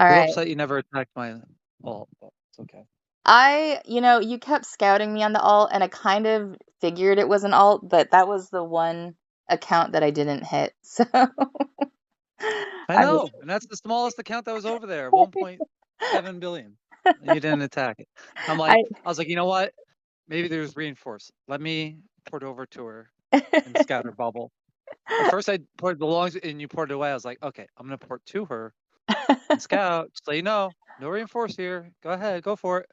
All Still right. upset you never attacked my alt, but it's okay. You kept scouting me on the alt, and I kind of figured it was an alt, but that was the one account that I didn't hit. So I I was know, and that's the smallest account that was over there, 1.7 billion. And you didn't attack it. I I was like, you know what? Maybe there's reinforce. Let me port over to her and scout her bubble. At first, I ported the longs and you ported away. I was like, okay, I'm gonna port to her and scout. Just so you know, no reinforce here. Go ahead, go for it.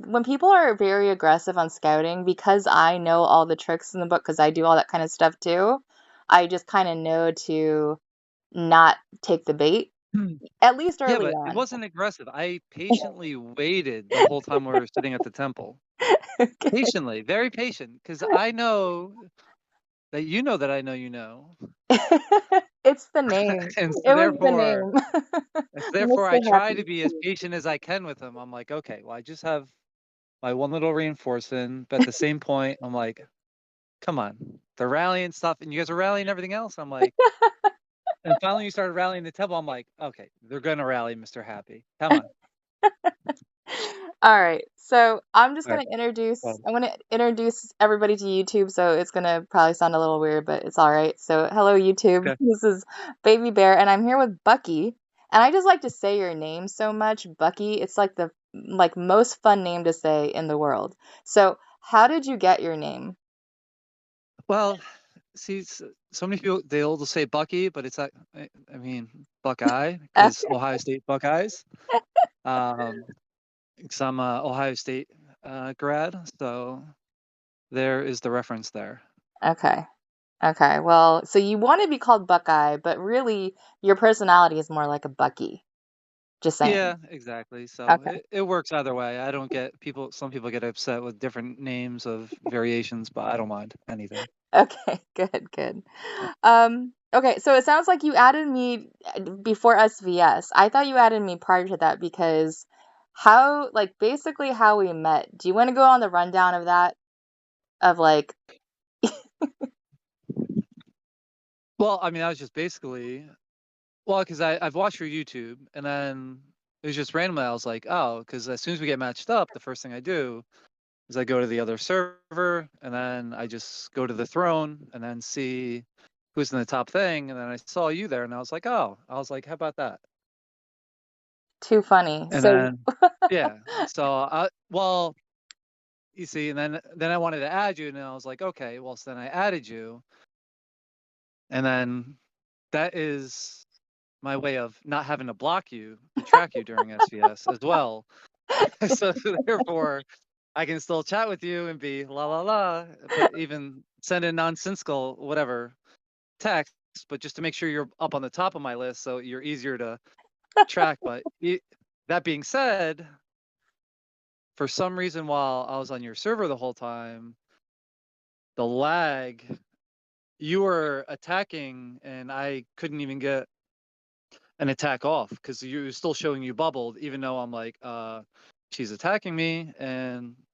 when people are very aggressive on scouting, because I know all the tricks in the book, because I do all that kind of stuff too, I just kind of know to not take the bait, at least Yeah, early but it on. wasn't aggressive. I patiently waited the whole time we were sitting at the temple. Okay. Patiently, very patient, because I know that you know that I know you know. It's the name. And so It was the therefore, name. I Mr. try to Happy. be as patient as I can with him. I'm like, okay, well, I just have my one little reinforcement, but at the same point, I'm like, come on, they're rallying stuff, and you guys are rallying everything else. I'm like, and finally you started rallying the temple. I'm like, okay, they're gonna rally Mr. Happy. Come on. All right. So I'm just All right. gonna introduce Well, I'm gonna introduce everybody to YouTube, so it's gonna probably sound a little weird, but it's all right. So hello YouTube. okay. This is Baby Bear and I'm here with Bucky. And I just like to say your name so much, Bucky. It's like the most fun name to say in the world. So how did you get your name? Well, see, so many people they'll just say Bucky, but it's like, I mean, Buckeye, because Ohio State Buckeyes. Um, because I'm a Ohio State grad, so there is the reference there. Okay. Okay. Well, so you want to be called Buckeye, but really your personality is more like a Bucky. Just saying. Yeah, exactly. So Okay. it works either way. I don't get people. Some people get upset with different names of variations, but I don't mind anything. Okay, good, good. Yeah. Okay, so it sounds like you added me before SVS. I thought you added me prior to that because basically how we met. Do you want to go on the rundown of that? Of like, Well, I mean, I was just basically because I've watched your YouTube, and then it was just randomly. I was like, oh, because as soon as we get matched up, the first thing I do is I go to the other server, and then I just go to the throne, and then see who's in the top thing, and then I saw you there, and I was like, oh, I was like, how about that? too funny. And So, then yeah, so well, you see, and then I wanted to add you, and I was like, okay, well, so then I added you, and then that is my way of not having to block you to track you during SVS as well. So therefore, I can still chat with you and be la la la, but even send in nonsensical whatever text, but just to make sure you're up on the top of my list, so you're easier to track. But that being said, for some reason, while I was on your server the whole time, the lag, you were attacking, and I couldn't even get an attack off because you were still showing you bubbled, even though I'm like, she's attacking me,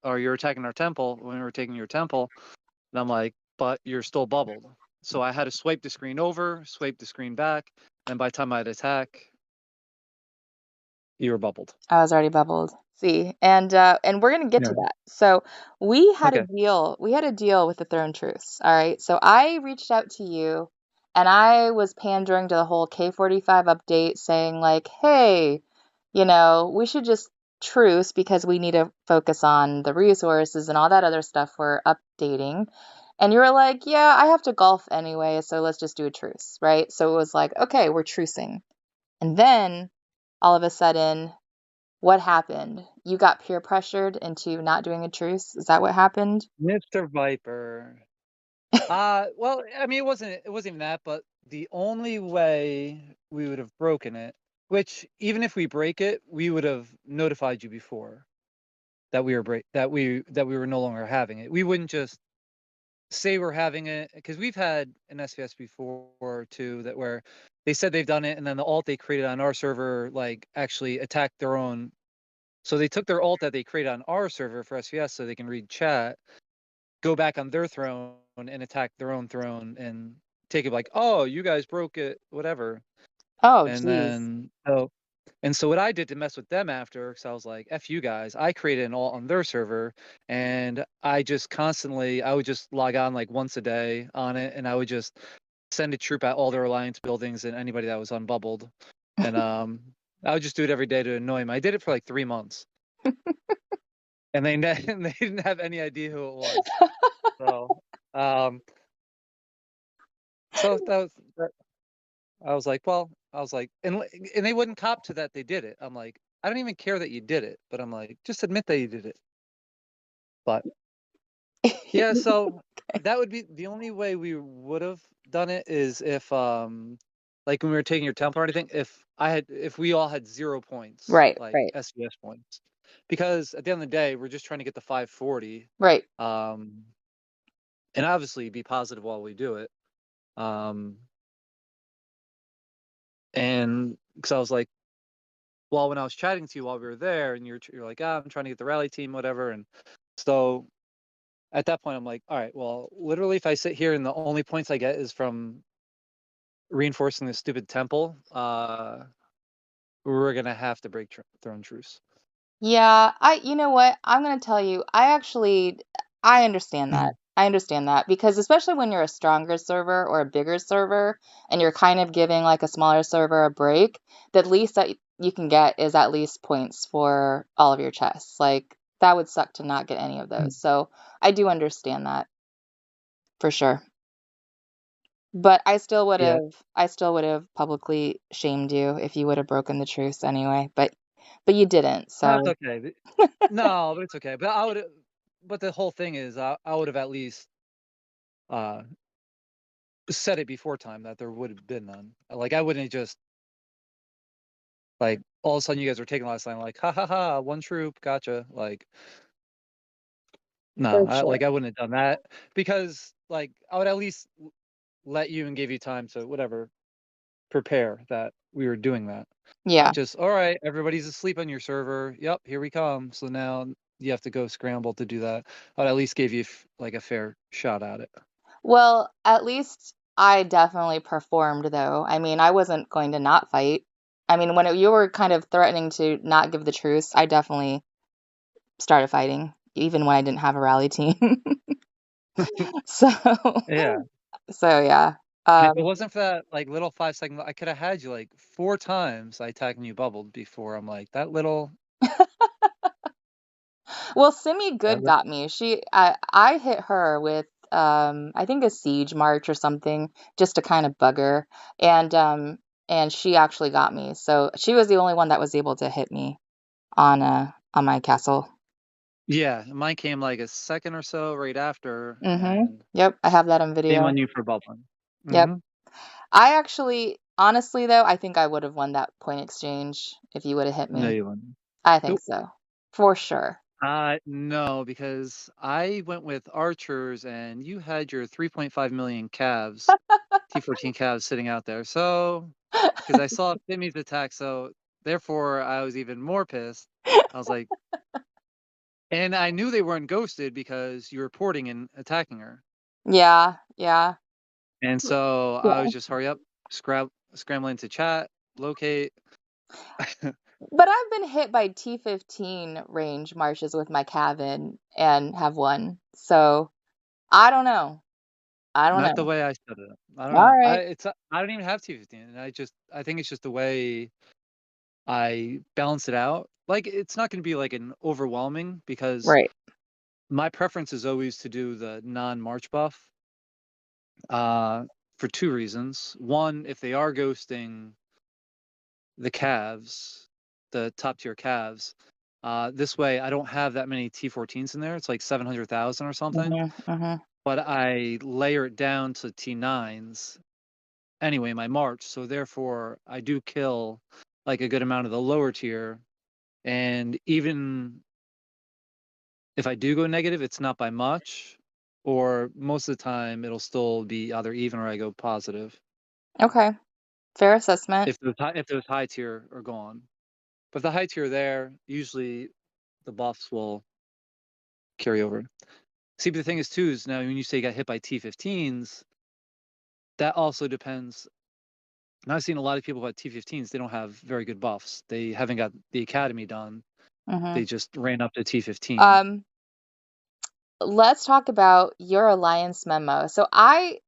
or you're attacking our temple when we were taking your temple. And I'm like, but you're still bubbled. So I had to swipe the screen over, swipe the screen back, and by the time I'd attack, you were bubbled. I was already bubbled. See, and we're gonna get to Yeah. that. So we had a Okay. deal. We had a deal with the Throne Truce. All right. So I reached out to you, and I was pandering to the whole K45 update, saying like, "Hey, we should just truce because we need to focus on the resources and all that other stuff we're updating." And you were like, "Yeah, I have to golf anyway, so let's just do a truce." Right? So it was like, "Okay, we're trucing." And then all of a sudden what happened? You got peer pressured into not doing a truce? Is that what happened? Mr. Viper. Well, I mean, it wasn't even that, but the only way we would have broken it, which even if we break it, we would have notified you before that we were that we were no longer having it. We wouldn't just say we're having it, because we've had an SVS before too, that where they said they've done it, and then the alt they created on our server like actually attacked their own. So they took their alt that they created on our server for SVS so they can read chat, go back on their throne and attack their own throne and take it like, oh, you guys broke it, whatever. Oh, And geez. then So and so what I did to mess with them after, because I was like, "F you guys," I created an alt on their server, and I just constantly I would just log on like once a day on it, and I would just send a troop at all their alliance buildings and anybody that was unbubbled, and I would just do it every day to annoy them. I did it for like 3 months, and and they didn't have any idea who it was. So, um, so that was that. I was like, well, I was like, and they wouldn't cop to that they did it. I'm like, I don't even care that you did it, but I'm like, just admit that you did it. But yeah, so that would be the only way we would have done it is if like when we were taking your temple or anything, if we all had 0 points, Right, like right, SVS points. Because at the end of the day, we're just trying to get the 540. right. Um and obviously be positive while we do it. Um and because I was like, well, when I was chatting to you while we were there, and you're like, I'm trying to get the rally team, whatever. And so at that point, I'm like, all right, well, literally, if I sit here and the only points I get is from reinforcing this stupid temple, we're gonna have to break throne truce. Yeah, you know what? I'm gonna tell you, I understand that. I understand that because especially when you're a stronger server or a bigger server and you're kind of giving like a smaller server a break, the least that you can get is at least points for all of your chests. Like that would suck to not get any of those. So I do understand that for sure. But Yeah, I still would have publicly shamed you if you would have broken the truce anyway. But you didn't. that's So okay. No, but it's okay. But I would. But the whole thing is, I would have at least uh said it before time that there would have been none. Like I wouldn't have just like all of a sudden you guys were taking last time like ha ha ha one troop gotcha like for no sure. I wouldn't have done that because like I would at least let you and give you time to whatever prepare that we were doing that. Yeah. Not just, all right, everybody's asleep on your server. Yep, here we come. So now you have to go scramble to do that. I'd at least give you like a fair shot at it. Well, at least I definitely performed, though. I mean, I wasn't going to not fight. I mean, you were kind of threatening to not give the truce, I definitely started fighting, even when I didn't have a rally team. So, Yeah. so yeah. And if it Um, wasn't for that like little 5 second, I could have had you like 4 times I attacked and you bubbled before. I'm like, that little, well, Simi that Good li- got me. I hit her with I think a siege march or something just to kind of bug her, and she actually got me. So she was the only one that was able to hit me on my castle. yeah, mine came like a second or so right after Mhm. and Yep, I have that on shame video. on you for bubbling. Yep. Hmm. I actually honestly though, I think I would have won that point exchange if you would have hit No, me. you wouldn't. I think so. For sure. No, because I went with archers and you had your 3.5 million calves, T14 calves sitting out there. So, because I saw Timmy's attack, so therefore I was even more pissed. I was like, and I knew they weren't ghosted because you were porting and attacking her. Yeah, yeah. And so I Yeah. was just hurry up, scrambling to chat, locate. But I've been hit by T15 range marches with my cabin and have won. So, I don't know. I don't Not the know. way I said it. I don't All know. right. I don't even have T15, and I think it's just the way I balance it out. Like, it's not gonna be, like, an overwhelming because Right. my preference is always to do the non-March buff, uh, for 2 reasons. 1, if they are ghosting the calves, the top tier calves, this way I don't have that many T14s in there. It's like 700,000 or something, Mhm. Mhm. but I layer it down to T9s anyway, my March, so therefore I do kill, like, a good amount of the lower tier, and even if I do go negative, it's not by much, or most of the time it'll still be either even or I go positive Okay. Fair assessment. if those high tier are gone. But the high tier there, usually the buffs will carry over. See, but the thing is too is now when you say you got hit by T15s, that also depends. And I've seen a lot of people at T15s, they don't have very good buffs. They haven't got the academy done. Hmm. They just ran up to T15. Um, let's talk about your alliance memo. So I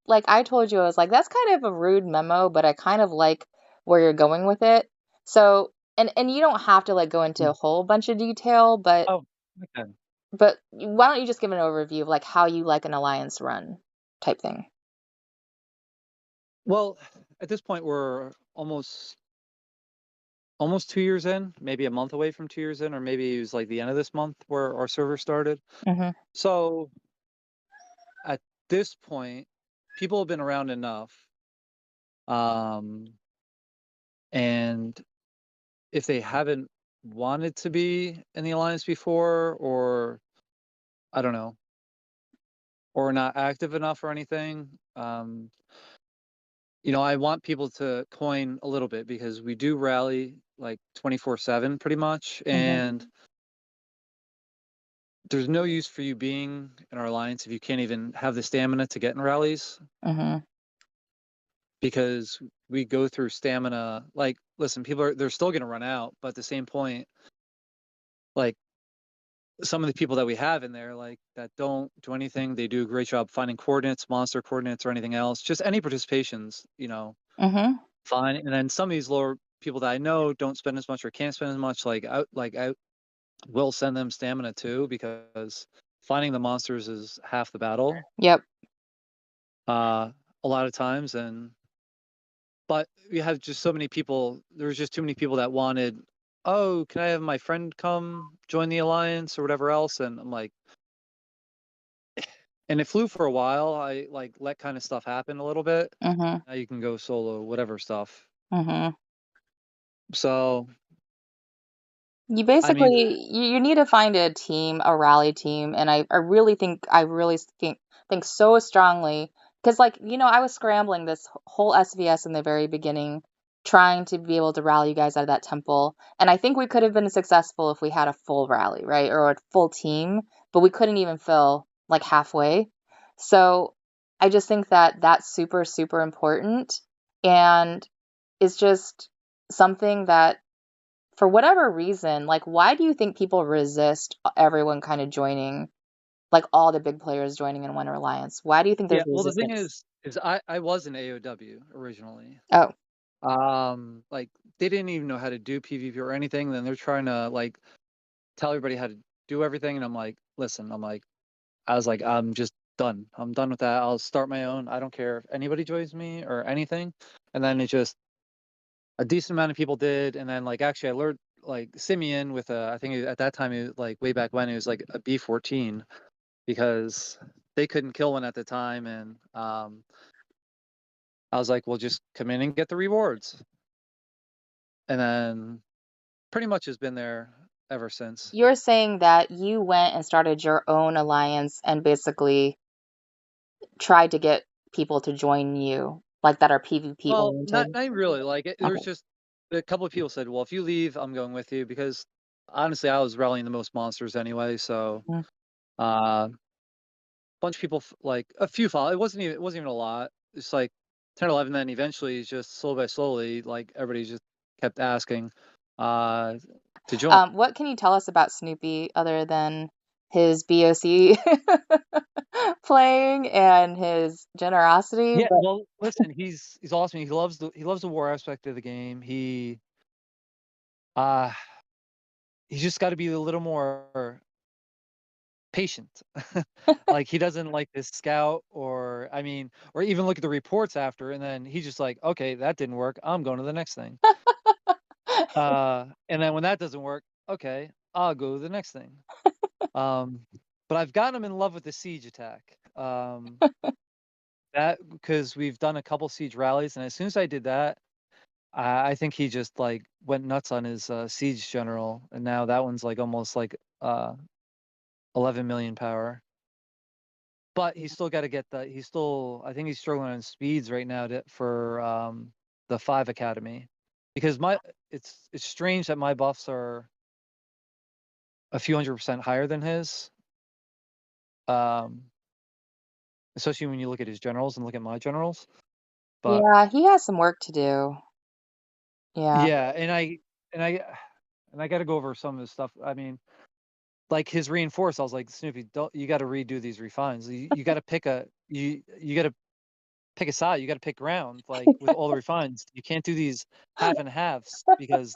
told you, I was like, that's kind of a rude memo, but I kind of like where you're going with it. So, and you don't have to like go into a Mm. whole bunch of detail, Oh, okay. but why don't you just give an overview of like how you like an alliance run type thing? Well, at this point, we're almost 2 years in, maybe a month away from 2 years in, or maybe it was like the end of this month where our server started. Mhm. So at this point, people have been around enough. Um, and if they haven't wanted to be in the alliance before, or I don't know, or not active enough or anything, I want people to coin a little bit because we do rally like 24/7 pretty much. Mhm. And there's no use for you being in our alliance if you can't even have the stamina to get in rallies, Mhm. because we go through stamina. Like, listen, they're still going to run out, but at the same point, like, some of the people that we have in there, like, that don't do anything, they do a great job finding coordinates, monster coordinates, or anything else. Just any participations, Mhm. fine. And then some of these lower people that I know don't spend as much or can't spend as much. I will send them stamina too, because finding the monsters is half the battle. Yep. Uh, a lot of times. But we have just so many people. There was just too many people that wanted, oh, can I have my friend come join the alliance or whatever else? And I'm like, and it flew for a while. I like let kind of stuff happen a little bit. Mhm. Now you can go solo, whatever stuff. Mhm. So, You I mean, basically you need to find a team, a rally team, and I really think so strongly because like I was scrambling this whole SVS in the very beginning, trying to be able to rally you guys out of that temple, and I think we could have been successful if we had a full rally, right, or a full team, but we couldn't even fill like halfway. So I just think that that's super super important, and it's just something that for whatever reason, like, why do you think people resist everyone kind of joining, like all the big players joining in one alliance? Why do you think yeah. there's Well, the thing resistance? is I was an AOW originally. Oh, Like, they didn't even know how to do PvP or anything. Then they're trying to like tell everybody how to do everything, and I'm like, listen, I was like, I'm just done. I'm done with that. I'll start my own. I don't care if anybody joins me or anything. And then it just a decent amount of people did, and then like actually I learned like Simeon with I think at that time it was like way back when it was like a B14, because they couldn't kill one at the time. And I was like, well, just come in and get the rewards. And then pretty much has been there ever since. you're saying that you went and started your own alliance and basically tried to get people to join you, like that are PvP Well, not oriented. not even really. Like, there was Okay. just a couple of people said, "Well, if you leave, I'm going with you," because honestly, I was rallying the most monsters anyway. So, Mhm. a bunch of people like a few follow. It wasn't even a lot. It's like 10 or 11. Then eventually, just slow by slowly, like everybody just kept asking uh, to join. What can you tell us about Snoopy other than his BOC playing and his generosity? Yeah, But well, listen, he's awesome. He loves the war aspect of the game. Uh he's just got to be a little more patient. Like, he doesn't like this scout, or I mean, or even look at the reports after, and then he's just like, okay, that didn't work. I'm going to the next thing. And then when that doesn't work, okay, I'll go to the next thing. Um, but I've gotten him in love with the siege attack. That because we've done a couple siege rallies, and as soon as I did that, I think he just like went nuts on his siege general, and now that one's like almost like 11 million power. But he's still got to get the. He's still. I think he's struggling on speeds right now for the 5 academy, because it's strange that my buffs are a few 100% higher than his. Um, Especially when you look at his generals and look at my generals. But Yeah, he has some work to do. Yeah, yeah, and I and I got to go over some of his stuff. I mean, like his reinforce, I was like, Snoopy, don't you got to redo these refines. You got to pick a you got to pick a side. You got to pick ground. Like with all the refines, you can't do these half and halves because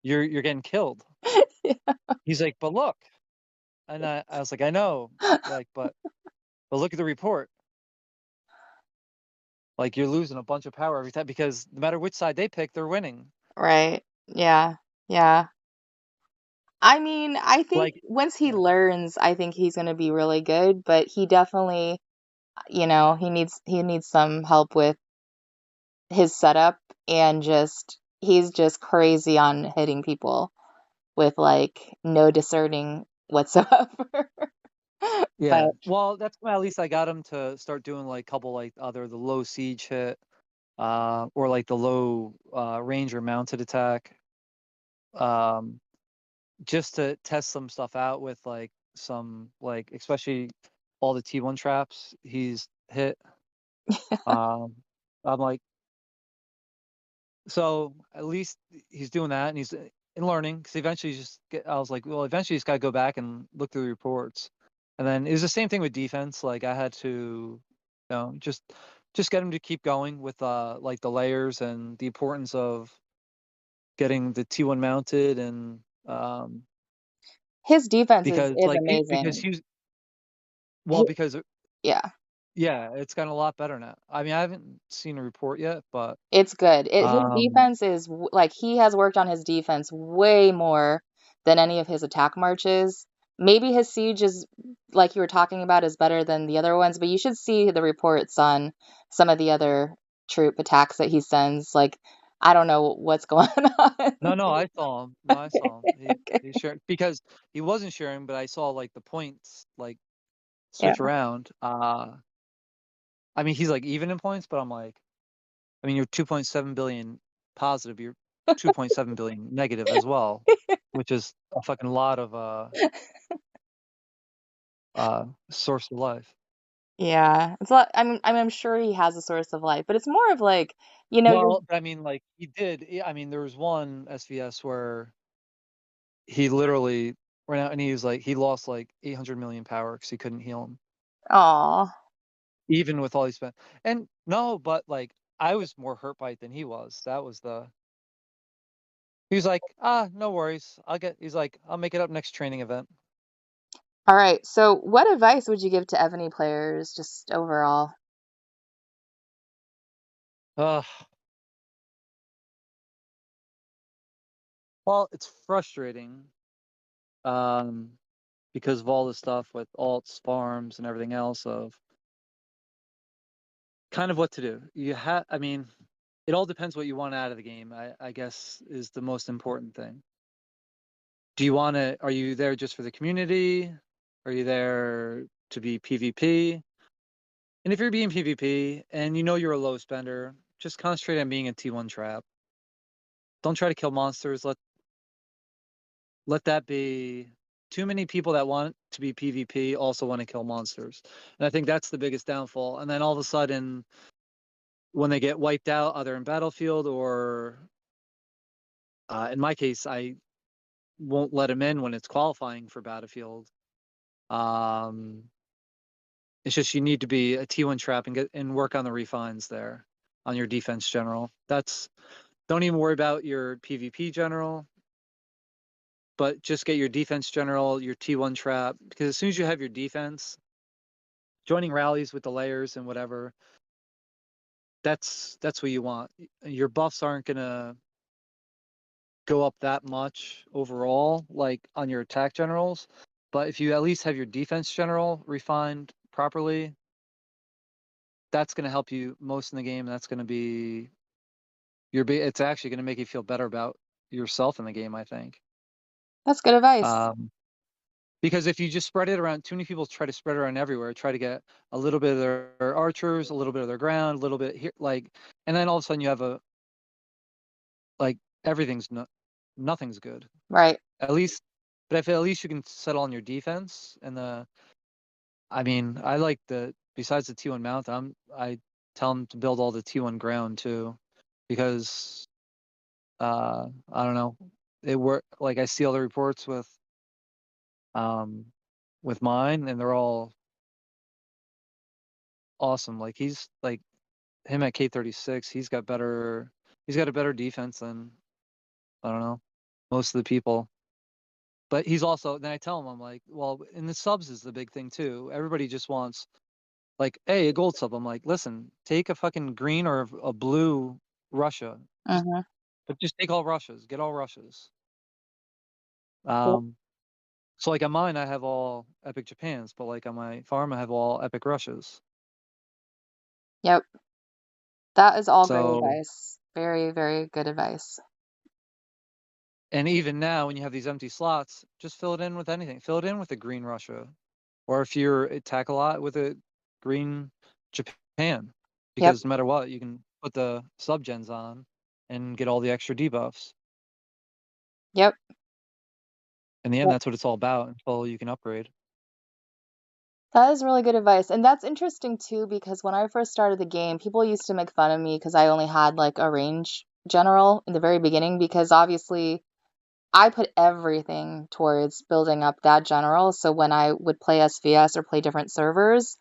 you're getting killed. He's like, but look, and I was like, I know, like, but look at the report. Like you're losing a bunch of power every time because no matter which side they pick, they're winning. right. Yeah, yeah. I mean, I think Like, once he yeah, learns, I think he's gonna be really good, but he definitely, he needs some help with his setup and just he's just crazy on hitting people with like no discerning whatsoever. yeah. But Well, that's why at least I got him to start doing like couple like other the low siege hit, or like the low ranger mounted attack, um, just to test some stuff out with like some like especially all the T1 traps he's hit. Um, I'm like, so at least he's doing that and he's in learning because eventually I was like, well, eventually he's got to go back and look through the reports. And then it was the same thing with defense. Like I had to, just get him to keep going with like the layers and the importance of getting the T1 mounted and his defense is because is because amazing. he was well He, because yeah, yeah, it's gotten a lot better now. I mean, I haven't seen a report yet, but it's good. His um defense is like he has worked on his defense way more than any of his attack marches. Maybe his siege is like you were talking about is better than the other ones, but you should see the reports on some of the other troop attacks that he sends. Like I don't know what's going on. no, I saw him. No, I saw him. Okay. He shared because he wasn't sharing, but I saw like the points like Yeah. switch around. I mean, he's like even in points, but I'm like, I mean, you're 2.7 billion positive, you're 2.7 billion negative as well, which is a fucking lot of source of life. Yeah. It's a lot. I'm sure he has a source of life, but it's more of like, you're Well, I mean, like he did. I mean, there was one SVS where he literally ran out and he was like, he lost like 800 million power because he couldn't heal him, aw. even with all he spent. And no, but like I was more hurt by it than he was. That was the. He was like, no worries. He's like, I'll make it up next training event. All right. So what advice would you give to Evony players just overall? Uh, well, it's frustrating, um, because of all the stuff with alts, farms, and everything else of kind of what to do. I mean, it all depends what you want out of the game, I guess is the most important thing. Are you there just for the community? Are you there to be PvP? And if you're being PvP and you know you're a low spender, just concentrate on being a T1 trap. Don't try to kill monsters. Let that be. Too many people that want to be PvP also want to kill monsters. And I think that's the biggest downfall. And then all of a sudden, when they get wiped out, either in Battlefield or in my case, I won't let them in when it's qualifying for Battlefield. Um, it's just you need to be a T1 trap and work on the refines there on your defense general. Don't even worry about your PvP general, but just get your defense general, your T1 trap, because as soon as you have your defense, joining rallies with the layers and whatever, that's what you want. Your buffs aren't gonna go up that much overall, like on your attack generals, but if you at least have your defense general refined properly, that's gonna help you most in the game. That's gonna be it's actually gonna make you feel better about yourself in the game, I think. That's good advice. Um, Because if you just spread it around, too many people try to spread it around everywhere, try to get a little bit of their archers, a little bit of their ground, a little bit here, like, and then all of a sudden you have like everything's nothing's good. Right. At least, but if at least you can settle on your defense and I mean, I like besides the T1 mount, tell them to build all the T1 ground too, because I don't know, it work like I see all the reports um with mine, and they're all awesome. Like he's like him at K36, he's got a better defense than I don't know most of the people. But he's also then I tell him I'm like, well, and the subs is the big thing too. Everybody just wants like, hey, a gold sub. I'm like, listen, take a fucking green or a blue Russia. Just Mhm. but just take all Russias. Get all Russias. Yep. Um so like on mine I have all Epic Japans, but like on my farm I have all Epic Russias. Yep. That is all great So advice. Very, very good advice. and even now when you have these empty slots, just fill it in with anything. Fill it in with a green Russia. Or if you're attack a lot with a green Japan. Yep. Because no matter what, you can put the sub gens on and get all the extra debuffs. Yep. In the end, Yep. that's what it's all about until you can upgrade. That is really good advice. And that's interesting too, because when I first started the game, people used to make fun of me because I only had like a range general in the very beginning, because obviously I put everything towards building up that general. So when I would play SVS or play different servers,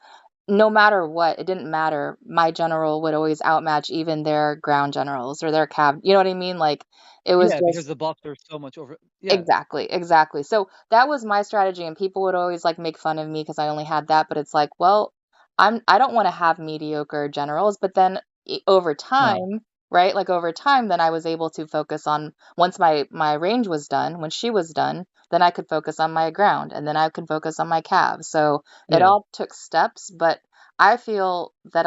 no matter what, it didn't matter. My general would always outmatch even their ground generals or their cab. You know what I mean? Like it was Yeah, because just the buffs are so much over. Yeah, exactly, exactly. So that was my strategy, and people would always like make fun of me because I only had that. But it's like, well, I don't want to have mediocre generals. But then over no, time, right? Like over time, then I was able to focus on once my range was done, when she was done, then I could focus on my ground, and then I could focus on my cab. So it yeah, all took steps, but I feel that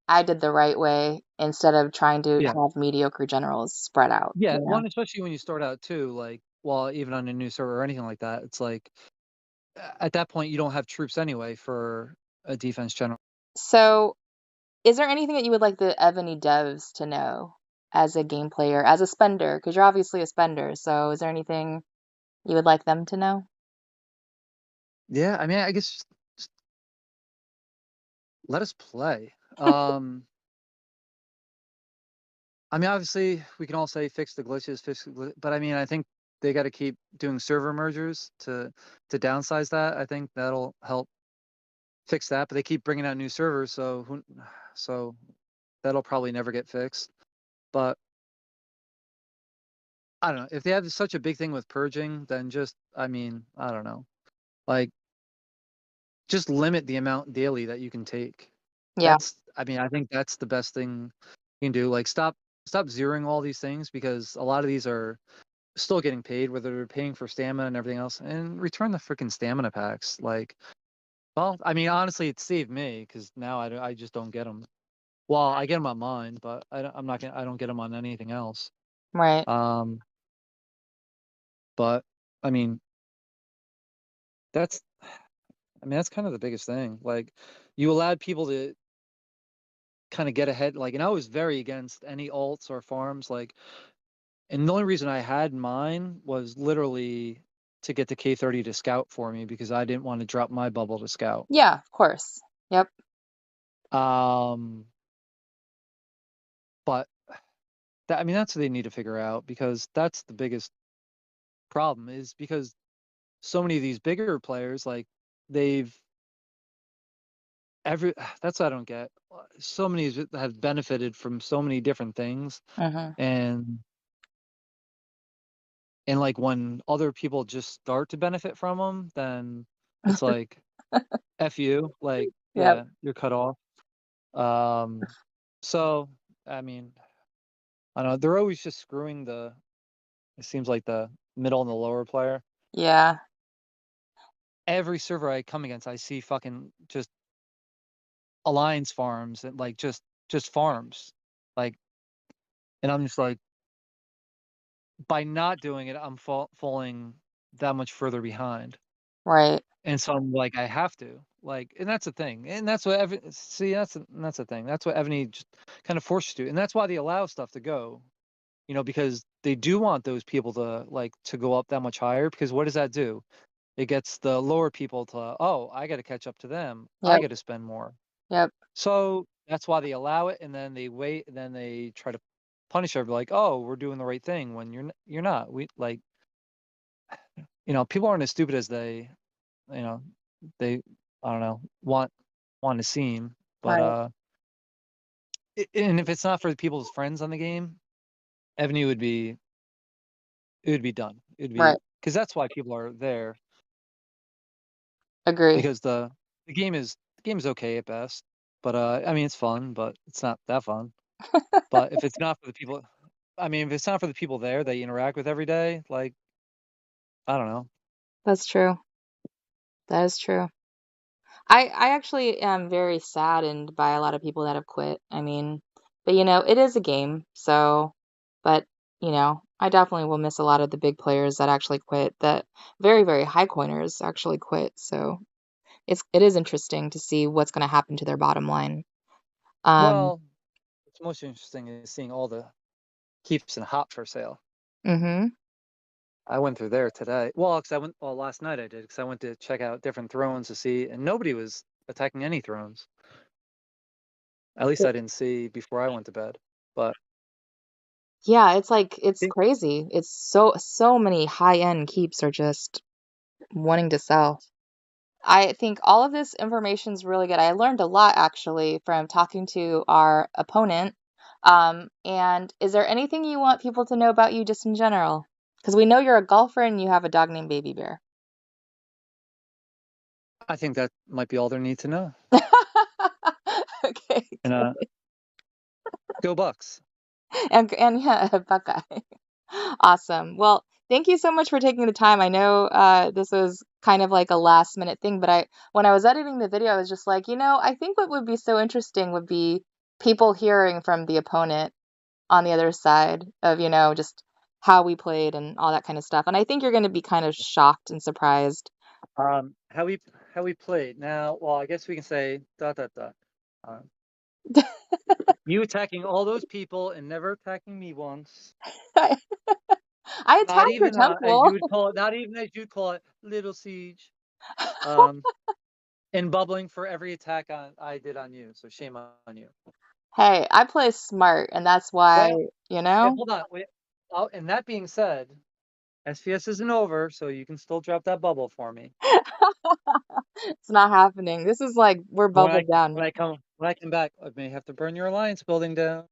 I did the right way instead of trying to yeah, have mediocre generals spread out, yeah. you Well, know? and especially when you start out too, like, well, even on a new server or anything like that, it's like at that point you don't have troops anyway for a defense general. So is there anything that you would like the Evony devs to know as a game player, as a spender? Because you're obviously a spender. So is there anything you would like them to know? Yeah, I mean, I guess just let us play. I mean, obviously, we can all say fix the glitches, but I mean, I think they got to keep doing server mergers to downsize that. I think that'll help fix that. But they keep bringing out new servers, so that'll probably never get fixed. But I don't know if they have such a big thing with purging, then just I mean, I don't know, like just limit the amount daily that you can take. Yeah. That's I mean, I think that's the best thing you can do. Like stop zeroing all these things because a lot of these are still getting paid, whether they're paying for stamina and everything else, and return the freaking stamina packs. Like, well, I mean, honestly, it saved me because now I just don't get them. Well, I get them on mine, but I'm not gonna, I don't get them on anything else. Right. Um, but I mean, that's I mean that's kind of the biggest thing. Like, you allowed people to kind of get ahead. Like, and I was very against any alts or farms. Like, and the only reason I had mine was literally to get the K30 to scout for me because I didn't want to drop my bubble to scout. Yeah, of course. Yep. Um, but that I mean that's what they need to figure out because that's the biggest problem is because so many of these bigger players like they've every that's what I don't get. So many have benefited from so many different things Hmm. and like when other people just start to benefit from them, then it's like F you, like Yep. yeah, you're cut off. Um, so I mean, I don't know, they're always just screwing it seems like the middle and the lower player. Yeah. Every server I come against, I see fucking just alliance farms and like just farms. Like, and I'm just like, by not doing it, I'm falling that much further behind. Right. And so I'm like, I have to like, and that's the thing, and that's what see that's the thing. That's what Evany just kind of forces you to, and that's why they allow stuff to go. You know, because they do want those people to like to go up that much higher. Because what does that do? It gets the lower people to, oh, I got to catch up to them. I Yep. got to spend more. Yep. So that's why they allow it, and then they wait, and then they try to punish everybody like, "Oh, we're doing the right thing," when you're not. We like, people aren't as stupid as you know, they I don't know, want to seem, but, Right. and if it's not for the people's friends on the game, Evony it would be done. It'd be Right. because that's why people are there, Agree. because the game is okay at best, but, I mean, it's fun, but it's not that fun. But if it's not for the people if it's not for the people there that you interact with every day, like, I don't know. That's true. That is true. I actually am very saddened by a lot of people that have quit. I mean, but it is a game, so but I definitely will miss a lot of the big players that actually quit, that very, very high coiners actually quit. So it is interesting to see what's going to happen to their bottom line. Um, Well, what's most interesting is seeing all the keeps and hop for sale. mhm. I went through there today. Well, last night I did, because I went to check out different thrones to see, and nobody was attacking any thrones. At least I didn't see before I went to bed. But Yeah, it's like it's it, crazy. It's so many high-end keeps are just wanting to sell. I think all of this information is really good. I learned a lot actually from talking to our opponent. And is there anything you want people to know about you just in general? Because we know you're a golfer and you have a dog named Baby Bear. I think that might be all there need to know. Okay, And go Bucks. and yeah, Buckeye. Awesome. Well, thank you so much for taking the time. I know this was kind of like a last minute thing, but when I was editing the video, I was just like, I think what would be so interesting would be people hearing from the opponent on the other side of, just how we played and all that kind of stuff. And I think you're going to be kind of shocked and surprised. How we played. Now, well, I guess we can say dot dot dot. Uh, you attacking all those people and never attacking me once. I, I Not attacked your even as you temple. would call it. Not even as you'd call it, little siege. Um, and bubbling for every attack I did on you. So shame on you. Hey, I play smart, and that's why, Well, you wait, know? hold on. Wait. Oh, and that being said, SVS isn't over, so you can still drop that bubble for me. It's not happening. This is like we're When bubbled down. I come back, I may have to burn your alliance building down.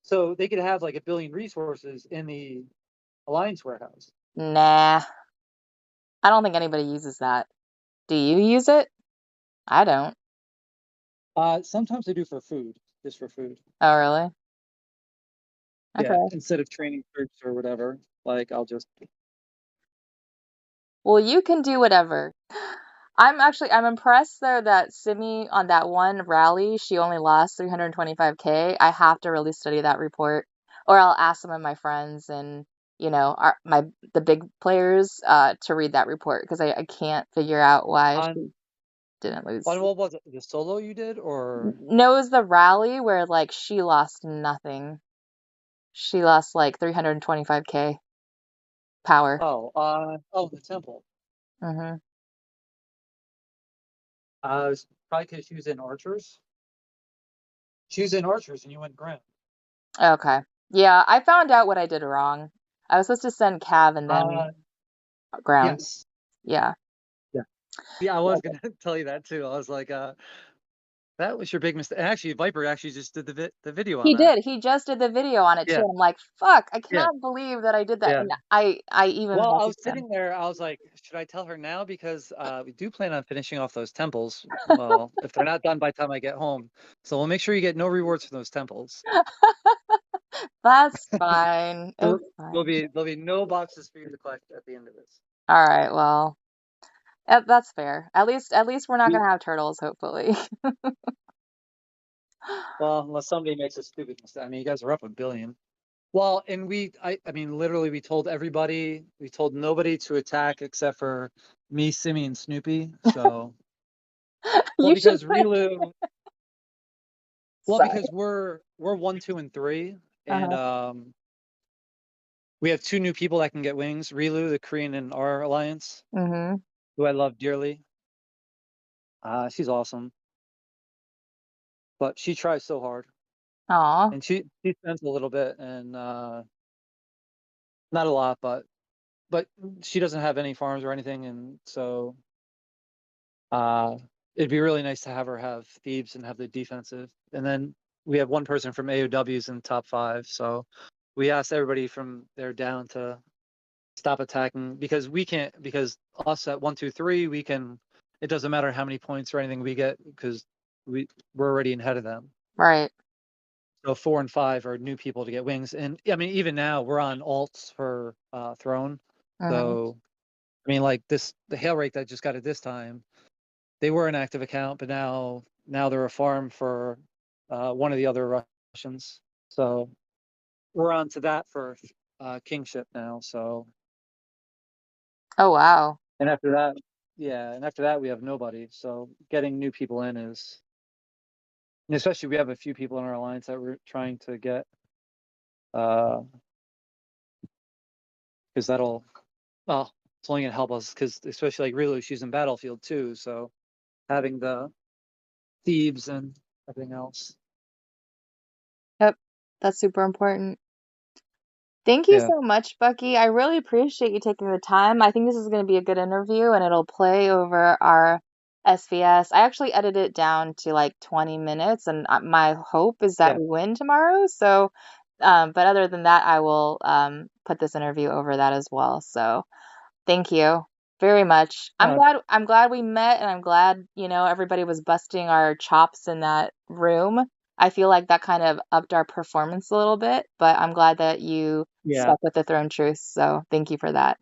So they could have like a billion resources in the alliance warehouse. Nah, I don't think anybody uses that. Do you use it? I don't. Sometimes they do for food, just for food. Oh, really? Yeah, Okay. instead of training troops or whatever. Like I'll just Well, you can do whatever. I'm impressed though that Simi on that one rally, she only lost 325K. I have to really study that report, or I'll ask some of my friends and the big players to read that report because I can't figure out why on she didn't lose. what was it? The solo you did or No, it was the rally where like she lost nothing. She lost like 325K power. the temple. Hmm. It's probably because she was in archers. She was in archers and you went ground. Okay. Yeah, I found out what I did wrong. I was supposed to send Cav and Uh then ground. yes. Yeah. Yeah. Yeah, I was gonna tell you that too. I was like, that was your big mistake. Actually, Viper actually just did the video on He that. did. He just did the video on it too. Yeah, I'm like, fuck, I yeah, cannot believe that I did that. yeah. And I even Well, I was messaged him. sitting there, I was like, should I tell her now? Because we do plan on finishing off those temples. Well, if they're not done by the time I get home. So we'll make sure you get no rewards from those temples. That's fine. There- It's fine. there'll be no boxes for you to collect at the end of this. All right, well, that's fair. At least we're not You- gonna have turtles, hopefully. Well, unless somebody makes a stupid mistake. You guys are up a billion. Well, and literally, we told nobody to attack except for me, Simmy, and Snoopy. So, well, You should because put Relu, sorry. because we're 1, 2, and 3, and Uh-huh. we have 2 new people that can get wings. Relu, the Korean in our alliance, Mm-hmm. who I love dearly. She's awesome. but she tries so hard, Aw, and she spends a little bit, and not a lot, but she doesn't have any farms or anything, and so uh, it'd be really nice to have her have thieves and have the defensive, and then we have one person from AOWs in top five, so we asked everybody from there down to stop attacking because we can't because us at 1, 2, 3 we can. It doesn't matter how many points or anything we get because we're already ahead of them. right. So 4 and 5 are new people to get wings, and I mean even now we're on alts for throne. Mhm. So I mean like the hail rate that just got it this time. They were an active account, but now they're a farm for one of the other Russians. So we're on to that for kingship now. So Oh, wow. and after that, yeah, and after that we have nobody. So getting new people in is, and especially we have a few people in our alliance that we're trying to get, because that'll, well, it's only gonna help us because especially like Rilu, she's in Battlefield too. So having the thieves and everything else. Yep. That's super important. Thank you Yeah, so much, Bucky. I really appreciate you taking the time. I think this is going to be a good interview and it'll play over our SVS. I actually edited it down to like 20 minutes, and my hope is that yeah. we win tomorrow. So, but other than that, I will put this interview over that as well. So, thank you very much. Uh, I'm glad we met, and I'm glad, everybody was busting our chops in that room. I feel like that kind of upped our performance a little bit, but I'm glad that you yeah. stuck with the throne truce. So thank you for that.